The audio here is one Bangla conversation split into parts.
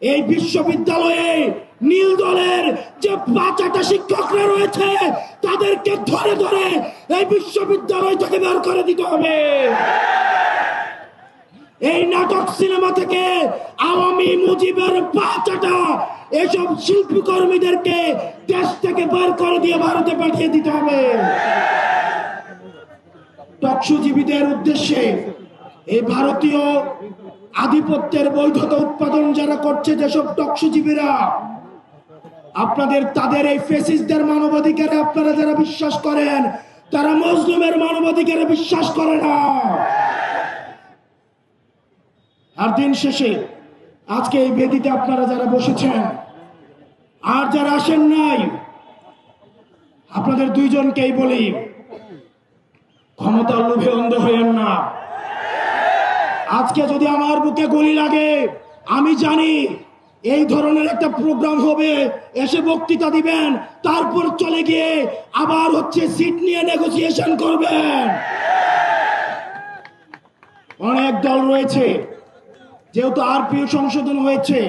এই বিশ্ববিদ্যালয়ে নীল দলের যে ৫টা শিক্ষকরা রয়েছে তাদেরকে ধরে ধরে এই বিশ্ববিদ্যালয় থেকে বের করে দিতে হবে। এই নাটক সিনেমা থেকে আওয়ামী মুজিবের ৫টা এসব শিল্পী কর্মীদেরকে দেশ থেকে বের করে দিয়ে ভারতে পাঠিয়ে দিতে হবে। টকশুজীবীদের উদ্দেশ্যে এই ভারতীয় আধিপত্যের বৈধতা উৎপাদন যারা করছে, যেসব টকশুজীবীরা আপনাদের তাদের এই ফেসিস্টদের মানবাধিকারে আপনারা যারা বিশ্বাস করেন, তারা মজলুমের মানবাধিকারে বিশ্বাস করে না। আর দিন শেষে আজকে এই বেদিতে আপনারা যারা বসেছেন আর যারা আসেন নাই, আপনাদের দুইজনকেই বলি, ক্ষমতার লোভে অন্ধ হইেন না। আজকে যদি আমার বুকে গুলি লাগে, আমি জানি এই ধরনের একটা প্রোগ্রাম হবে, এসে বক্তৃতা দিবেন, তারপর চলে গিয়ে আবার সিট নিয়ে নেগোসিয়েশন করবেন। অনেক দল রয়েছে, যেহেতু আরপিও সংশোধন হয়েছে,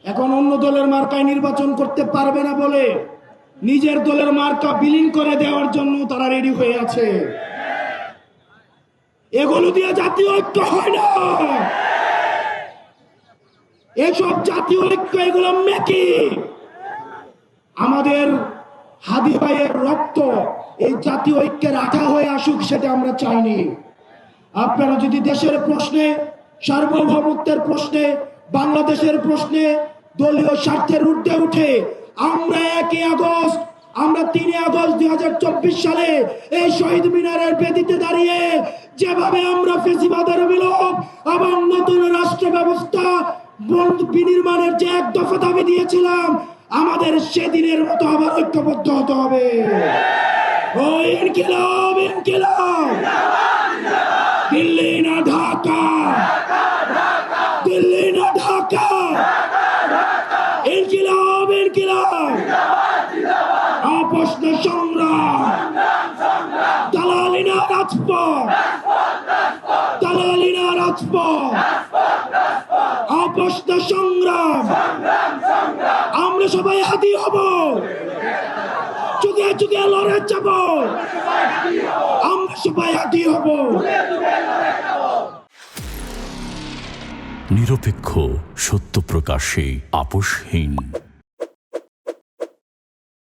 এখন অন্য দলের মার্কায় নির্বাচন করতে পারবে না বলে নিজের দলের মার্কা বিলীন করে দেওয়ার জন্য তারা রেডি হয়ে আছে। এগুলো দিয়ে জাতীয় ঐক্য হয় না। এসব জাতীয় ঐক্য এগুলো মেকি। আমাদের হাদি ভাইয়ের রক্ত এই জাতীয় ঐক্যের আঠা হয়ে আসুক, সেটা আমরা চাইনি। আপনারা যদি দেশের প্রশ্নে, সার্বভৌমত্বের প্রশ্নে, বাংলাদেশের প্রশ্নে দলীয় স্বার্থের ঊর্ধ্বে উঠে আমরা 1 আগস্ট, আমরা 3 আগস্ট 2024 সালে এই শহীদ মিনারের বেদিতে দাঁড়িয়ে যেভাবে আমরা ফেসিবাদের বিলোপ এবং নতুন রাষ্ট্র ব্যবস্থা বিনির্মাণের যে 1 দফা দাবি দিয়েছিলাম, আমাদের সেদিনের মতো আবার ঐক্যবদ্ধ হতে হবে। ও ইনকিলাব, ইনকিলাব, দিল্লি না ঢাকা, দিল্লি না ঢাকা, ইনকিলাব, ইনকিলাব, আপোষ না সংগ্রাম, দালালি না রাজপথ, দালালি না রাজপথ, আপোষ না সংগ্রাম। আমরা সবাই হাতি হব, যুগে যুগে লড়ে যাব, আমরা সবাই হাতি হব। নিরপেক্ষ, সত্য প্রকাশে আপোষহীন।